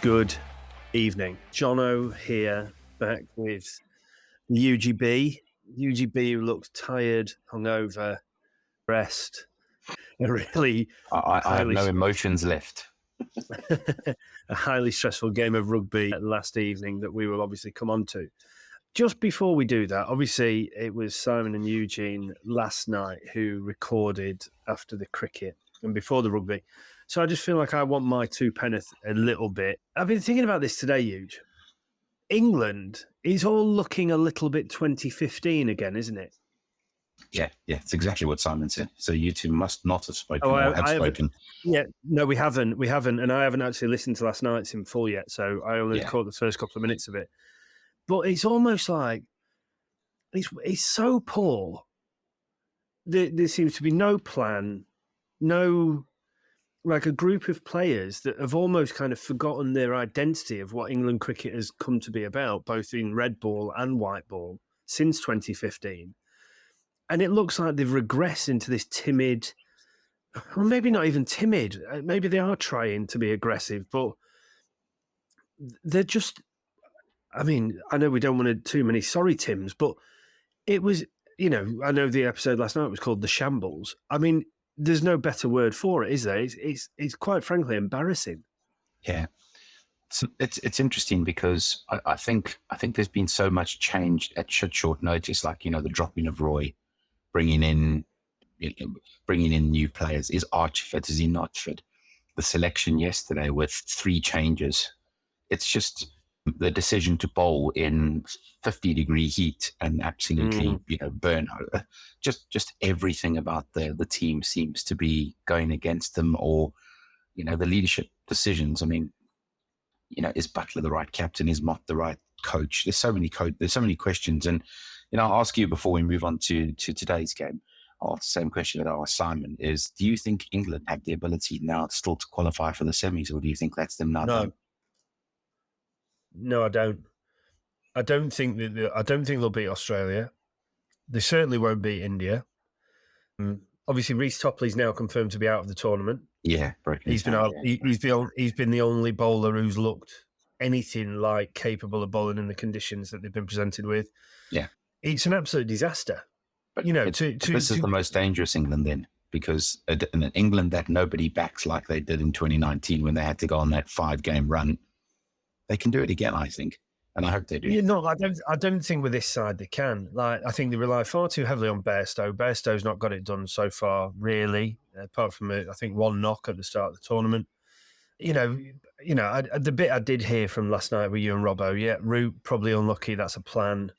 Good evening. Jono here, back with UGB. UGB who looks tired, hungover, rest. A really I have no emotions left. a highly stressful game of rugby last evening that we will obviously come on to. Just before we do that, obviously it was Simon and Eugene last night who recorded after the cricket and before the rugby. So I just feel like I want my two penneth a little bit. I've been thinking about this today, Huge. England is all looking a little bit 2015 again, isn't it? Yeah, it's exactly what Simon said. So you two must not have spoken or have spoken. Yeah, no, we haven't, and I haven't actually listened to last night's in full yet, so I only caught the first couple of minutes of it. But it's almost like it's so poor. There seems to be no plan, like a group of players that have almost kind of forgotten their identity of what England cricket has come to be about, both in red ball and white ball, since 2015. And it looks like they've regressed into this timid, or maybe not even timid. Maybe they are trying to be aggressive, but they're just, I mean, I know we don't want too many sorry Tims, but it was, I know the episode last night was called The Shambles. I mean, there's no better word for it, is there? It's quite frankly embarrassing. Yeah. So it's interesting because I think there's been so much change at short notice, like, the dropping of Roy, bringing in new players. Is Arch fit? Is he not fit? The selection yesterday with 3 changes. It's just the decision to bowl in 50-degree heat and absolutely, burn. Just everything about the team seems to be going against them, or, the leadership decisions. I mean, is Butler the right captain? Is Mott the right coach? There's so many questions. And, I'll ask you before we move on to today's game. I'll ask the same question that I asked Simon is, do you think England have the ability now still to qualify for the semis, or do you think that's them now done? No, I don't. I don't think they'll beat Australia. They certainly won't beat India. Obviously, Reece Topley's now confirmed to be out of the tournament. Yeah, he's been the only bowler who's looked anything like capable of bowling in the conditions that they've been presented with. Yeah, it's an absolute disaster. But this is the most dangerous England then, because in England that nobody backs like they did in 2019 when they had to go on that 5-game run. They can do it again, I think, and I hope they do. I don't think with this side they can. Like, I think they rely far too heavily on Bairstow. Bairstow's not got it done so far, really, apart from I think one knock at the start of the tournament. The bit I did hear from last night with you and Robbo, Root probably unlucky. That's a plan.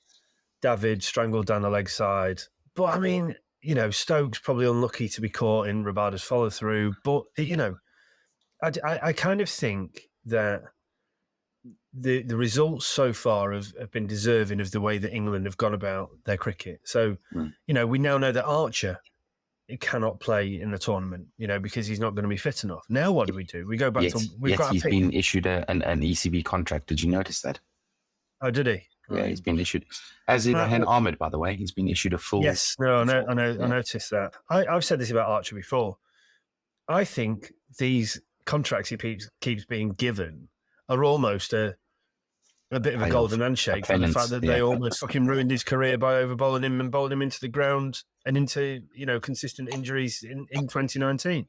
David strangled down the leg side, but I mean, Stokes probably unlucky to be caught in Rabada's follow through. But I kind of think that the results so far have been deserving of the way that England have gone about their cricket. So, we now know that Archer cannot play in the tournament, because he's not going to be fit enough. Now what do? We go back he's been issued an ECB contract. Did you notice that? Oh, did he? Yeah, he's been issued. As in Hen Ahmed, by the way, he's been issued a full... Yes, no, I noticed that. I've said this about Archer before. I think these contracts he keeps being given are almost a bit of a golden handshake for the fact that they almost fucking ruined his career by overbowling him and bowling him into the ground and into, consistent injuries in 2019.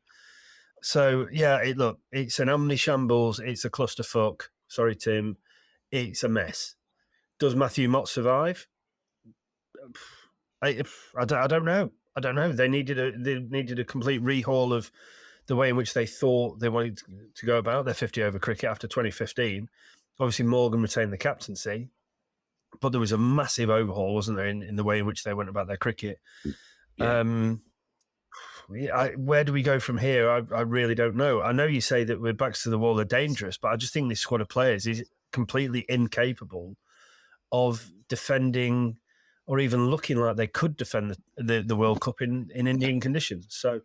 So, it's an omni-shambles. It's a clusterfuck. Sorry, Tim. It's a mess. Does Matthew Mott survive? I don't know. I don't know. They needed a complete rehaul of the way in which they thought they wanted to go about their 50-over cricket after 2015. Obviously, Morgan retained the captaincy, but there was a massive overhaul, wasn't there, in the way in which they went about their cricket. Yeah. Where do we go from here? I really don't know. I know you say that we're backs to the wall are dangerous, but I just think this squad of players is completely incapable of defending or even looking like they could defend the World Cup in Indian conditions. So,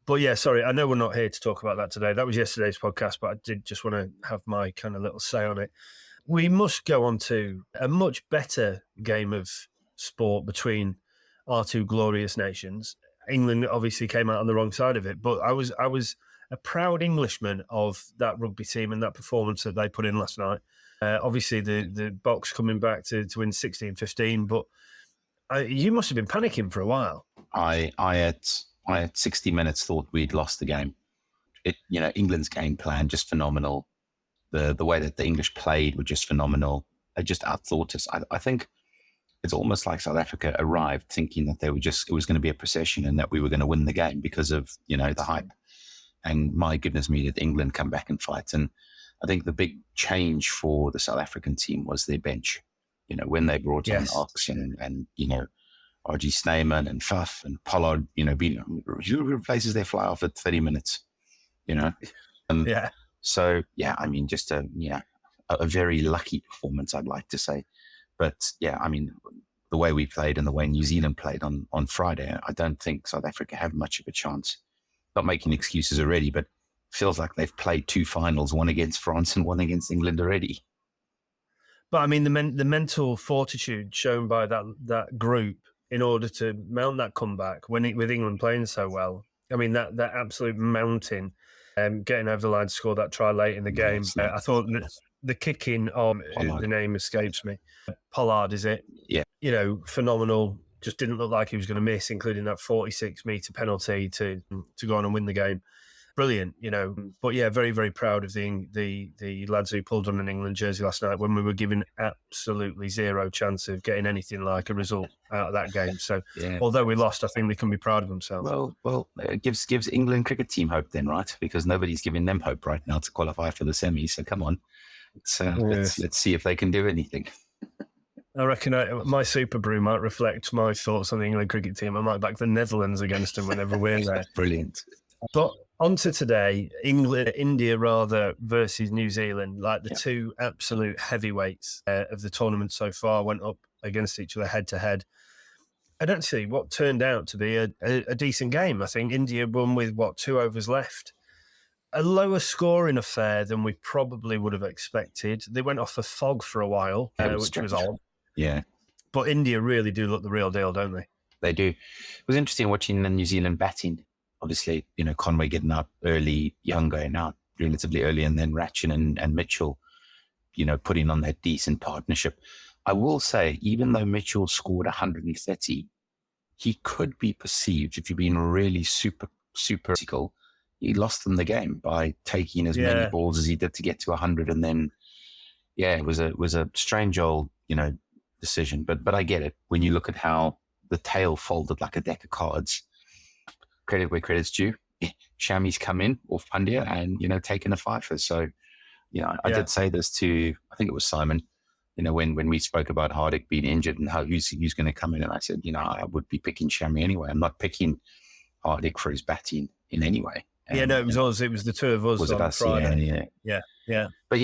But sorry, I know we're not here to talk about that today. That was yesterday's podcast, but I did just want to have my kind of little say on it. We must go on to a much better game of sport between our two glorious nations. England obviously came out on the wrong side of it, but I was a proud Englishman of that rugby team and that performance that they put in last night. Obviously, the Box coming back to win 16-15, but you must have been panicking for a while. I at 60 minutes thought we'd lost the game. England's game plan just phenomenal. The way that the English played were just phenomenal. They just outthought us. I think it's almost like South Africa arrived thinking that it was going to be a procession and that we were going to win the game because of the hype. And my goodness me, did England come back and fight? And I think the big change for the South African team was their bench. When they brought on Ox and RG Snyman and Faf and Pollard, who replaces their fly off at 30 minutes, So, I mean, just a very lucky performance, I'd like to say. But, I mean, the way we played and the way New Zealand played on Friday, I don't think South Africa have much of a chance. Not making excuses already, but feels like they've played 2 finals, one against France and one against England already. But, I mean, the mental fortitude shown by that group in order to mount that comeback with England playing so well. I mean, that absolute mountain, getting over the line to score that try late in the game. I thought the kicking of the name escapes me. Pollard, is it? Yeah. Phenomenal. Just didn't look like he was going to miss, including that 46-metre penalty to go on and win the game. Brilliant, But very, very proud of the lads who pulled on an England jersey last night when we were given absolutely zero chance of getting anything like a result out of that game. So, although we lost, I think they can be proud of themselves. Well, it gives England cricket team hope then, right? Because nobody's giving them hope right now to qualify for the semis. So come on, let's see if they can do anything. I reckon my Super Brew might reflect my thoughts on the England cricket team. I might back the Netherlands against them whenever we're there. Brilliant. But on to today, India versus New Zealand, like the two absolute heavyweights of the tournament so far went up against each other head to head. And actually, what turned out to be a decent game. I think India won with 2 overs left. A lower scoring affair than we probably would have expected. They went off a fog for a while, which was odd. Yeah. But India really do look the real deal, don't they? They do. It was interesting watching the New Zealand batting. Obviously, Conway getting up early, Young going out relatively early, and then Ratchin and Mitchell, putting on that decent partnership. I will say, even though Mitchell scored 130, he could be perceived, if you've been really super physical, he lost them the game by taking as many balls as he did to get to 100. And then, it was a strange old, decision. But I get it. When you look at how the tail folded like a deck of cards, credit where credit's due. Shami's come in off Pandya and, taken a fifer. So, I did say this to, I think it was Simon, when we spoke about Hardik being injured and how who's going to come in. And I said, I would be picking Shami anyway. I'm not picking Hardik for his batting in any way. And, it was us. It was the two of us on Friday. Yeah. But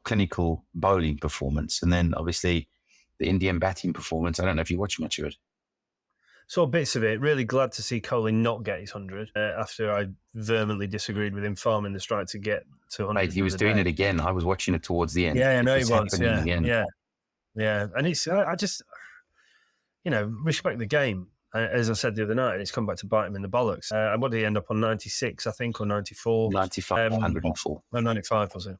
clinical bowling performance. And then obviously the Indian batting performance. I don't know if you watch much of it. Saw bits of it. Really glad to see Kohli not get his 100 after I vehemently disagreed with him farming the strike to get to 100. Mate, he was doing it again. I was watching it towards the end. Yeah, I know he was. Yeah. And it's, I just, respect the game. As I said the other night, it's come back to bite him in the bollocks. What did he end up on? 96, I think, or 94? 95, 104. No, 95 was it?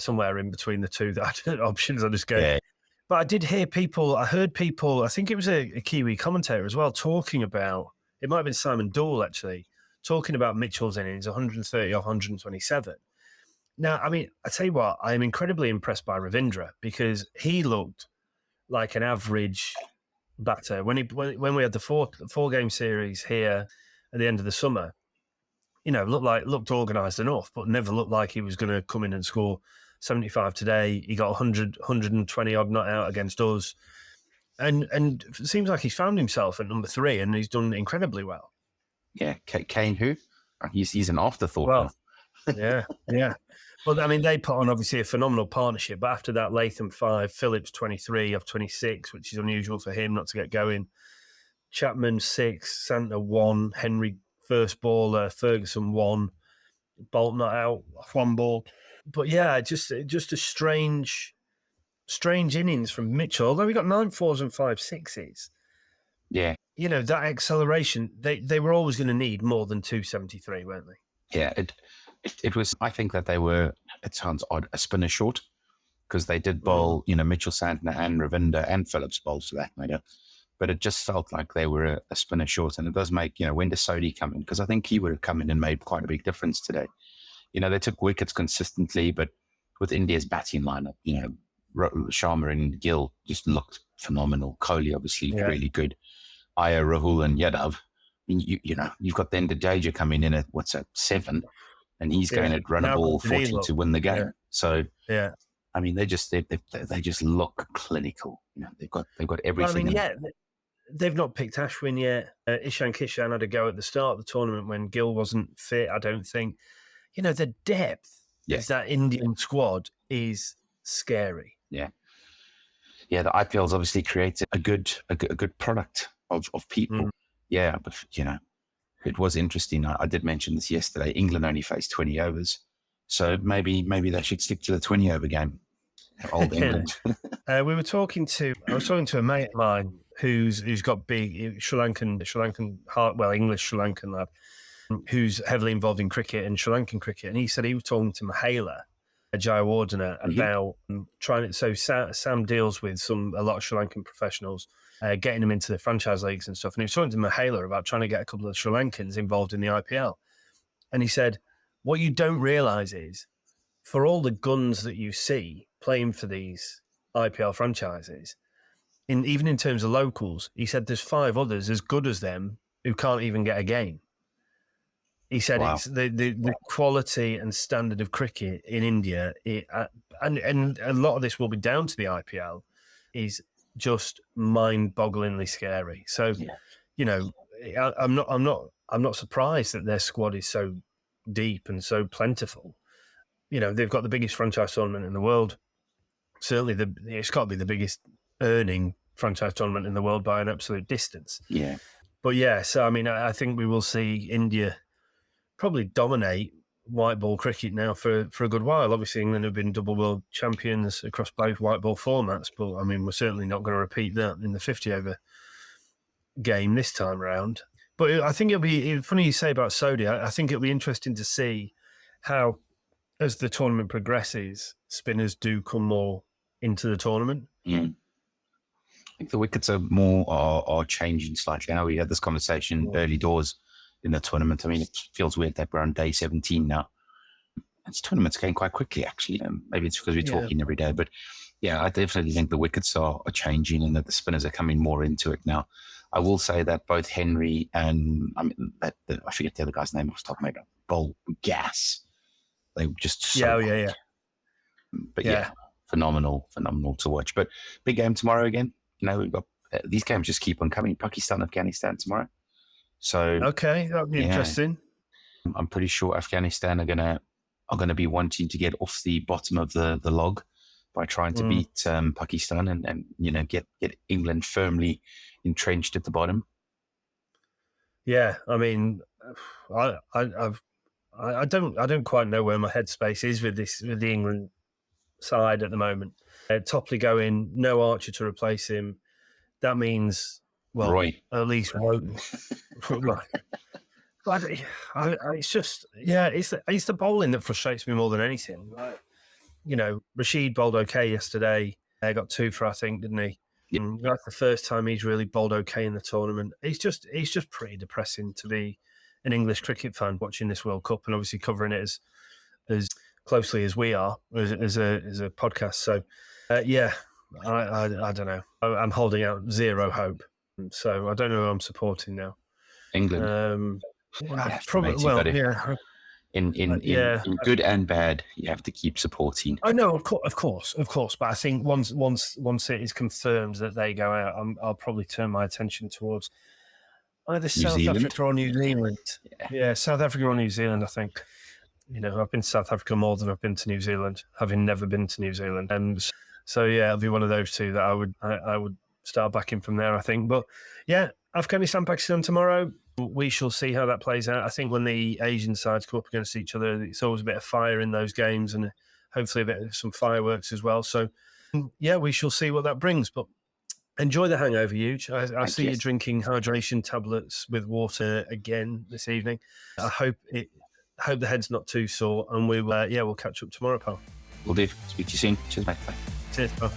Somewhere in between the two options I just gave. Yeah. But I did hear I heard people, I think it was a Kiwi commentator as well, talking about, it might have been Simon Dool actually, talking about Mitchell's innings, 130 off 127. Now, I mean, I tell you what, I am incredibly impressed by Ravindra because he looked like an average batter. When we had the four game series here at the end of the summer, looked organised enough, but never looked like he was going to come in and score 75 today. He got 120 odd not out against us. And it seems like he's found himself at number 3 and he's done incredibly well. Yeah. Kane who? He's an afterthought. Well, yeah. Well, I mean, they put on obviously a phenomenal partnership, but after that, Latham 5, Phillips 23 of 26, which is unusual for him not to get going. Chapman 6, Santa 1, Henry first baller, Ferguson 1, Bolt not out, 1 ball. But yeah, just a strange innings from Mitchell. Although he got 9 4s and 5 6s. Yeah. That acceleration, they were always going to need more than 273, weren't they? Yeah. It was, I think that they were, it sounds odd, a spinner short, because they did bowl, Mitchell Santner and Ravinder and Phillips bowled for that matter. But it just felt like they were a spinner short. And it does make, when does Sodhi come in? Because I think he would have come in and made quite a big difference today. They took wickets consistently, but with India's batting lineup, Sharma and Gill just looked phenomenal. Kohli, obviously, really good. Iyer, Rahul, and Yadav. You've got then Jadeja coming in at, 7? And he's going to run a ball 40 to win the game. Yeah. So, yeah. I mean, they just look clinical. They've got everything. They've not picked Ashwin yet. Ishan Kishan had a go at the start of the tournament when Gill wasn't fit, I don't think. The depth is that Indian squad is scary. Yeah. Yeah, the IPL's obviously created a good product of people. Yeah, but, it was interesting. I did mention this yesterday. England only faced 20 overs. So maybe they should stick to the 20-over game. Old England. I was talking to a mate of mine who's got big English Sri Lankan lad, who's heavily involved in cricket and Sri Lankan cricket. And he said he was talking to Mahela, Jayawardena, about trying to. So Sam deals with a lot of Sri Lankan professionals, getting them into the franchise leagues and stuff. And he was talking to Mahela about trying to get a couple of Sri Lankans involved in the IPL. And he said, what you don't realise is, for all the guns that you see playing for these IPL franchises, even in terms of locals, he said there's 5 others as good as them who can't even get a game. He said It's the quality and standard of cricket in India, and a lot of this will be down to the IPL, is just mind-bogglingly scary. So, I'm not surprised that their squad is so deep and so plentiful. They've got the biggest franchise tournament in the world. Certainly, it's got to be the biggest earning franchise tournament in the world by an absolute distance. Yeah. But so I think we will see India probably dominate white ball cricket now for a good while. Obviously, England have been double world champions across both white ball formats, but we're certainly not going to repeat that in the 50-over game this time around. But I think it'll be funny you say about Sodhi. I think it'll be interesting to see how, as the tournament progresses, spinners do come more into the tournament. I think the wickets are changing slightly. I know we had this conversation early doors in the tournament. It feels weird that we're on day 17 now. This tournament's going quite quickly, actually. Maybe it's because we're talking every day, but I definitely think the wickets are changing and that the spinners are coming more into it now. I will say that both Henry and I forget the other guy's name off the top of my head, bowl gas. They were just so hot. But phenomenal to watch. But big game tomorrow again. We've got these games just keep on coming. Pakistan, Afghanistan tomorrow. So okay, that'll be interesting. I'm pretty sure Afghanistan are gonna be wanting to get off the bottom of the log by trying to beat Pakistan and get England firmly entrenched at the bottom. Yeah, I don't quite know where my headspace is with the England side at the moment. Topley going, no Archer to replace him. That means Roy. At least Roy. But it's just it's the bowling that frustrates me more than anything. Rashid bowled okay yesterday. Got 2 for, I think, didn't he? Yeah. That's the first time he's really bowled okay in the tournament. It's just pretty depressing to be an English cricket fan watching this World Cup and obviously covering it as closely as we are as a podcast. So, I don't know. I'm holding out zero hope. So I don't know who I'm supporting now. England. Probably. In good and bad, you have to keep supporting. I know, of course. But I think once it is confirmed that they go out, I'll probably turn my attention towards either South Africa or New Zealand. Yeah, South Africa or New Zealand. I think. I've been to South Africa more than I've been to New Zealand, having never been to New Zealand. So it'll be one of those two that I would start backing from there, I think. But Afghanistan, Pakistan tomorrow. We shall see how that plays out. I think when the Asian sides come up against each other, it's always a bit of fire in those games and hopefully a bit of some fireworks as well. So, we shall see what that brings. But enjoy the hangover, Huge. I see you drinking hydration tablets with water again this evening. I hope hope the head's not too sore, and we'll catch up tomorrow, pal. Will do. Speak to you soon. Cheers, mate. Bye. Cheers, pal.